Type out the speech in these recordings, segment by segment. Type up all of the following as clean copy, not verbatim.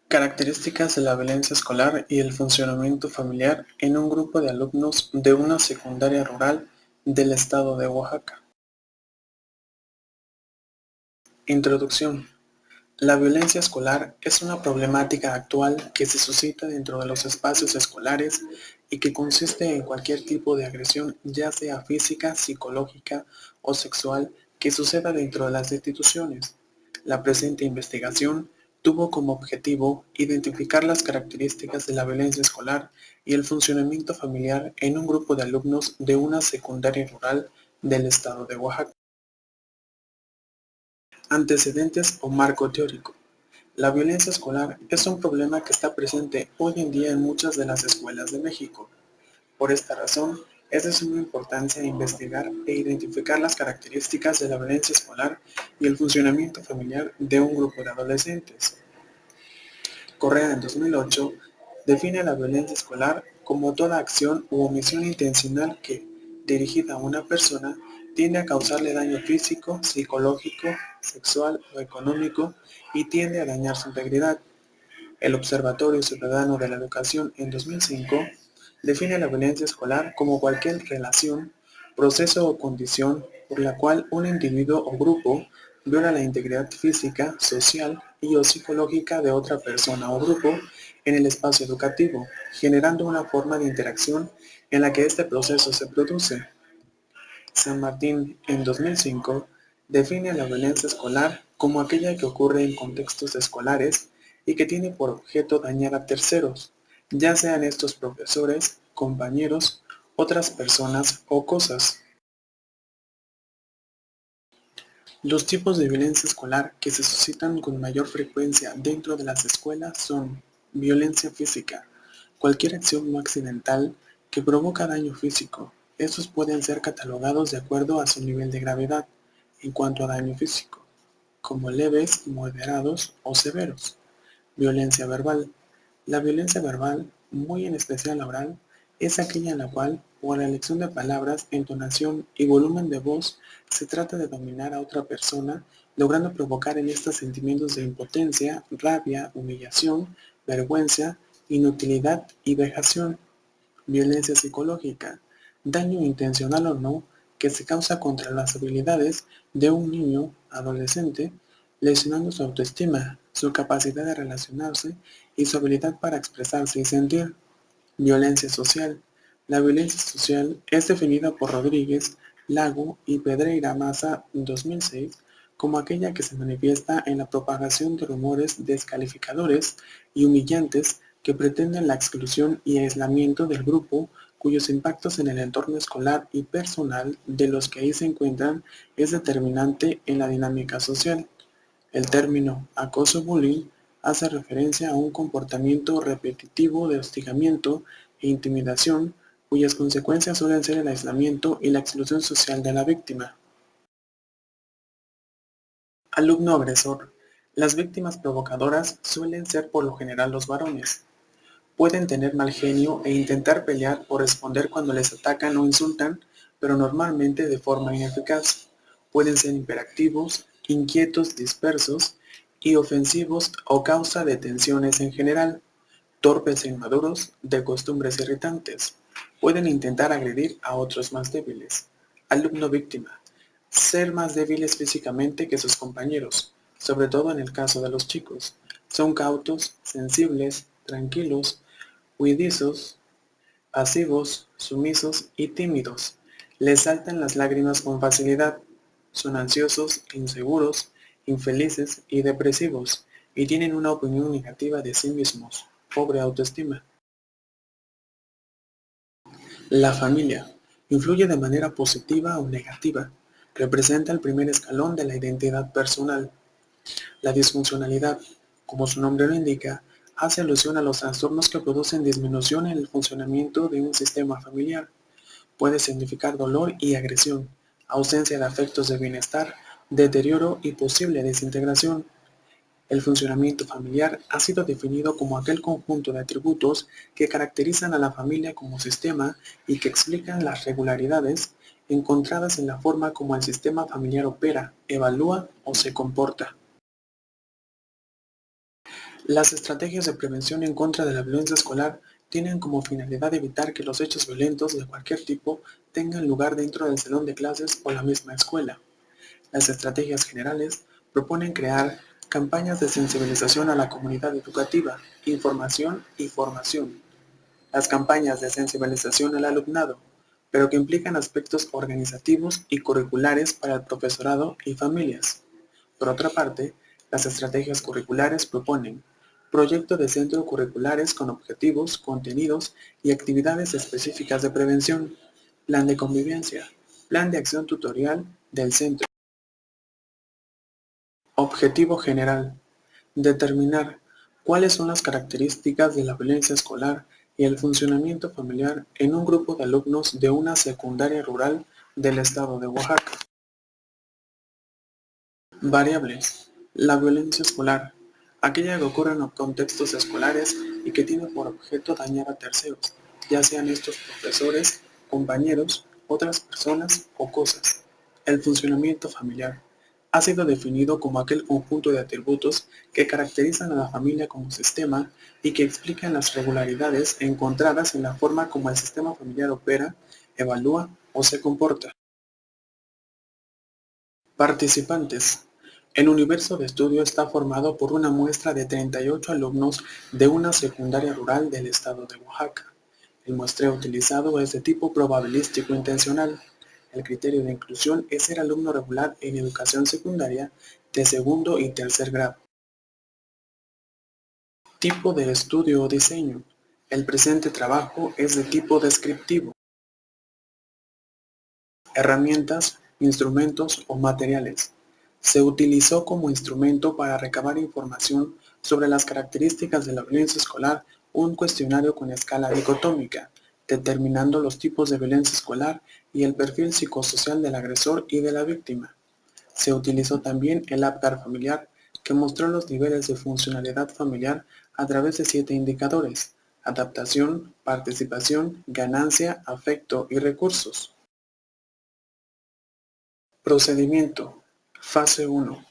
Características de la violencia escolar y el funcionamiento familiar en un grupo de alumnos de una secundaria rural del estado de Oaxaca. Introducción. La violencia escolar es una problemática actual que se suscita dentro de los espacios escolares y que consiste en cualquier tipo de agresión, ya sea física, psicológica o sexual, que suceda dentro de las instituciones. La presente investigación tuvo como objetivo identificar las características de la violencia escolar y el funcionamiento familiar en un grupo de alumnos de una secundaria rural del estado de Oaxaca. Antecedentes o marco teórico. La violencia escolar es un problema que está presente hoy en día en muchas de las escuelas de México. Por esta razón, es de suma importancia investigar e identificar las características de la violencia escolar y el funcionamiento familiar de un grupo de adolescentes. Correa en 2008 define la violencia escolar como toda acción u omisión intencional que, dirigida a una persona, tiende a causarle daño físico, psicológico, sexual o económico y tiende a dañar su integridad. El Observatorio Ciudadano de la Educación en 2005 define la violencia escolar como cualquier relación, proceso o condición por la cual un individuo o grupo viola la integridad física, social y o psicológica de otra persona o grupo en el espacio educativo, generando una forma de interacción en la que este proceso se produce. San Martín, en 2005, define la violencia escolar como aquella que ocurre en contextos escolares y que tiene por objeto dañar a terceros, ya sean estos profesores, compañeros, otras personas o cosas. Los tipos de violencia escolar que se suscitan con mayor frecuencia dentro de las escuelas son violencia física, cualquier acción no accidental que provoca daño físico. Estos pueden ser catalogados de acuerdo a su nivel de gravedad en cuanto a daño físico, como leves, moderados o severos. Violencia verbal. La violencia verbal, muy en especial la oral, es aquella en la cual, por la elección de palabras, entonación y volumen de voz, se trata de dominar a otra persona, logrando provocar en ésta sentimientos de impotencia, rabia, humillación, vergüenza, inutilidad y vejación. Violencia psicológica, daño intencional o no, que se causa contra las habilidades de un niño, adolescente, lesionando su autoestima, su capacidad de relacionarse y su habilidad para expresarse y sentir. Violencia social. La violencia social es definida por Rodríguez, Lago y Pedreira Massa en 2006 como aquella que se manifiesta en la propagación de rumores descalificadores y humillantes que pretenden la exclusión y aislamiento del grupo, cuyos impactos en el entorno escolar y personal de los que ahí se encuentran es determinante en la dinámica social. El término acoso-bullying hace referencia a un comportamiento repetitivo de hostigamiento e intimidación cuyas consecuencias suelen ser el aislamiento y la exclusión social de la víctima. Alumno agresor. Las víctimas provocadoras suelen ser por lo general los varones. Pueden tener mal genio e intentar pelear o responder cuando les atacan o insultan, pero normalmente de forma ineficaz. Pueden ser hiperactivos, inquietos, dispersos y ofensivos o causa de tensiones en general, torpes e inmaduros, de costumbres irritantes. Pueden intentar agredir a otros más débiles. Alumno víctima. Ser más débiles físicamente que sus compañeros, sobre todo en el caso de los chicos. Son cautos, sensibles, tranquilos, huidizos, pasivos, sumisos y tímidos. Les saltan las lágrimas con facilidad. Son ansiosos, inseguros, infelices y depresivos, y tienen una opinión negativa de sí mismos, pobre autoestima. La familia influye de manera positiva o negativa. Representa el primer escalón de la identidad personal. La disfuncionalidad, como su nombre lo indica, hace alusión a los trastornos que producen disminución en el funcionamiento de un sistema familiar. Puede significar dolor y agresión, ausencia de afectos de bienestar, deterioro y posible desintegración. El funcionamiento familiar ha sido definido como aquel conjunto de atributos que caracterizan a la familia como sistema y que explican las regularidades encontradas en la forma como el sistema familiar opera, evalúa o se comporta. Las estrategias de prevención en contra de la violencia escolar tienen como finalidad evitar que los hechos violentos de cualquier tipo tengan lugar dentro del salón de clases o la misma escuela. Las estrategias generales proponen crear campañas de sensibilización a la comunidad educativa, información y formación. Las campañas de sensibilización al alumnado, pero que implican aspectos organizativos y curriculares para el profesorado y familias. Por otra parte, las estrategias curriculares proponen proyectos de centro curriculares con objetivos, contenidos y actividades específicas de prevención, plan de convivencia, plan de acción tutorial del centro. Objetivo general: determinar cuáles son las características de la violencia escolar y el funcionamiento familiar en un grupo de alumnos de una secundaria rural del estado de Oaxaca. Variables: la violencia escolar, aquella que ocurre en contextos escolares y que tiene por objeto dañar a terceros, ya sean estos profesores, compañeros, otras personas o cosas. El funcionamiento familiar ha sido definido como aquel conjunto de atributos que caracterizan a la familia como sistema y que explican las regularidades encontradas en la forma como el sistema familiar opera, evalúa o se comporta. Participantes: el universo de estudio está formado por una muestra de 38 alumnos de una secundaria rural del estado de Oaxaca. El muestreo utilizado es de tipo probabilístico intencional. El criterio de inclusión es ser alumno regular en educación secundaria de segundo y tercer grado. Tipo de estudio o diseño: el presente trabajo es de tipo descriptivo. Herramientas, instrumentos o materiales. Se utilizó como instrumento para recabar información sobre las características de la violencia escolar un cuestionario con escala dicotómica, determinando los tipos de violencia escolar y el perfil psicosocial del agresor y de la víctima. Se utilizó también el APGAR familiar, que mostró los niveles de funcionalidad familiar a través de 7 indicadores: adaptación, participación, ganancia, afecto y recursos. Procedimiento: Fase 1.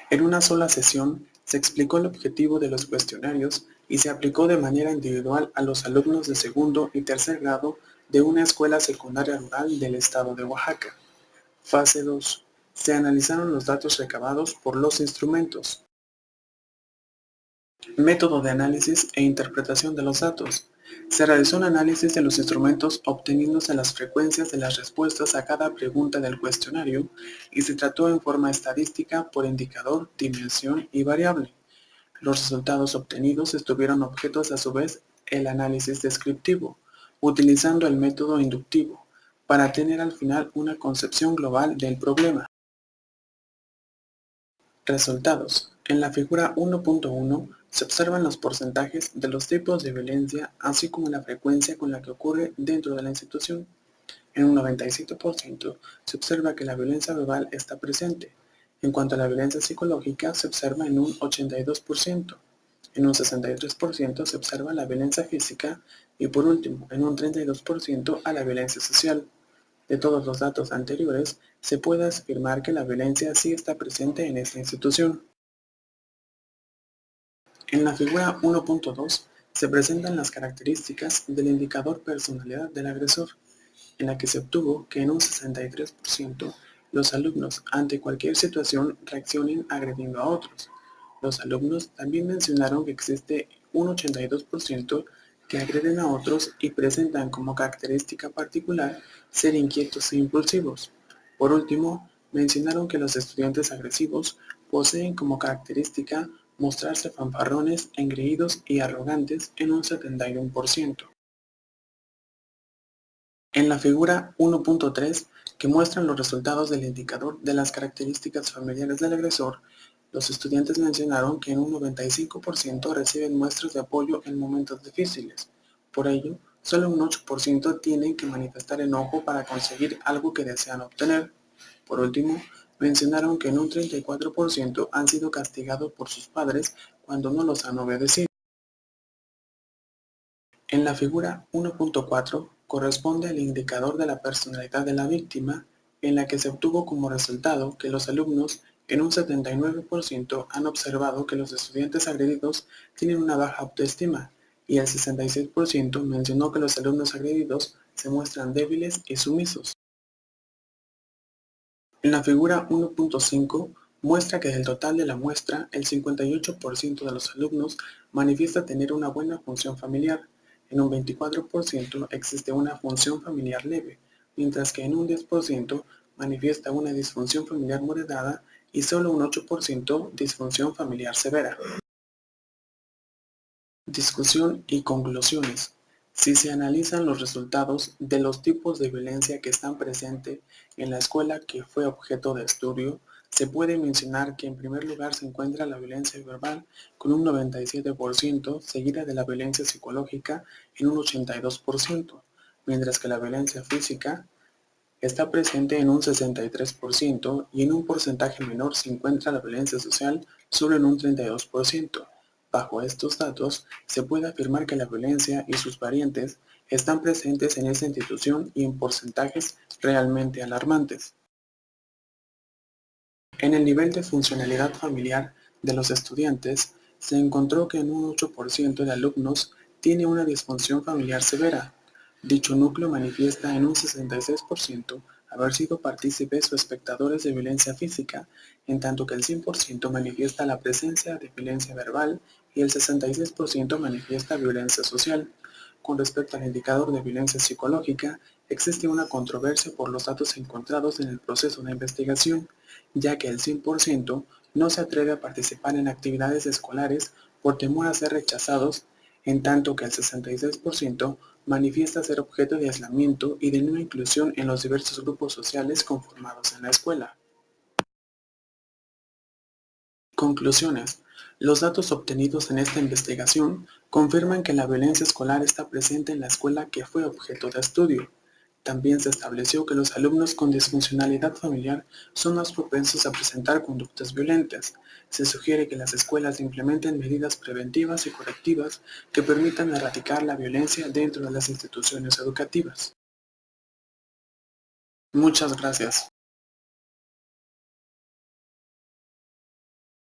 En una sola sesión se explicó el objetivo de los cuestionarios y se aplicó de manera individual a los alumnos de segundo y tercer grado de una escuela secundaria rural del estado de Oaxaca. Fase 2. Se analizaron los datos recabados por los instrumentos. Método de análisis e interpretación de los datos. Se realizó un análisis de los instrumentos obteniéndose las frecuencias de las respuestas a cada pregunta del cuestionario y se trató en forma estadística por indicador, dimensión y variable. Los resultados obtenidos estuvieron objetos a su vez el análisis descriptivo, utilizando el método inductivo, para tener al final una concepción global del problema. Resultados: en la figura 1.1 se observan los porcentajes de los tipos de violencia, así como la frecuencia con la que ocurre dentro de la institución. En un 97% se observa que la violencia verbal está presente. En cuanto a la violencia psicológica, se observa en un 82%. En un 63% se observa la violencia física y por último, en un 32% a la violencia social. De todos los datos anteriores, se puede afirmar que la violencia sí está presente en esta institución. En la figura 1.2 se presentan las características del indicador personalidad del agresor, en la que se obtuvo que en un 63% los alumnos ante cualquier situación reaccionen agrediendo a otros. Los alumnos también mencionaron que existe un 82% que agreden a otros y presentan como característica particular ser inquietos e impulsivos. Por último, mencionaron que los estudiantes agresivos poseen como característica mostrarse fanfarrones, engreídos y arrogantes en un 71%. En la figura 1.3, que muestran los resultados del indicador de las características familiares del agresor, los estudiantes mencionaron que en un 95% reciben muestras de apoyo en momentos difíciles. Por ello, solo un 8% tienen que manifestar enojo para conseguir algo que desean obtener. Por último, mencionaron que en un 34% han sido castigados por sus padres cuando no los han obedecido. En la figura 1.4 corresponde al indicador de la personalidad de la víctima, en la que se obtuvo como resultado que los alumnos En un 79% han observado que los estudiantes agredidos tienen una baja autoestima y el 66% mencionó que los alumnos agredidos se muestran débiles y sumisos. En la figura 1.5 muestra que del total de la muestra, el 58% de los alumnos manifiesta tener una buena función familiar, en un 24% existe una función familiar leve, mientras que en un 10% manifiesta una disfunción familiar moderada y solo un 8% disfunción familiar severa. Discusión y conclusiones. Si se analizan los resultados de los tipos de violencia que están presentes en la escuela que fue objeto de estudio, se puede mencionar que en primer lugar se encuentra la violencia verbal con un 97%, seguida de la violencia psicológica en un 82%, mientras que la violencia física está presente en un 63% y en un porcentaje menor se encuentra la violencia social solo en un 32%. Bajo estos datos, se puede afirmar que la violencia y sus variantes están presentes en esta institución y en porcentajes realmente alarmantes. En el nivel de funcionalidad familiar de los estudiantes, se encontró que en un 8% de alumnos tiene una disfunción familiar severa. Dicho núcleo manifiesta en un 66% haber sido partícipes o espectadores de violencia física, en tanto que el 100% manifiesta la presencia de violencia verbal y el 66% manifiesta violencia social. Con respecto al indicador de violencia psicológica, existe una controversia por los datos encontrados en el proceso de investigación, ya que el 100% no se atreve a participar en actividades escolares por temor a ser rechazados, en tanto que el 66% manifiesta ser objeto de aislamiento y de no inclusión en los diversos grupos sociales conformados en la escuela. Conclusiones. Los datos obtenidos en esta investigación confirman que la violencia escolar está presente en la escuela que fue objeto de estudio. También se estableció que los alumnos con disfuncionalidad familiar son más propensos a presentar conductas violentas. Se sugiere que las escuelas implementen medidas preventivas y correctivas que permitan erradicar la violencia dentro de las instituciones educativas. Muchas gracias.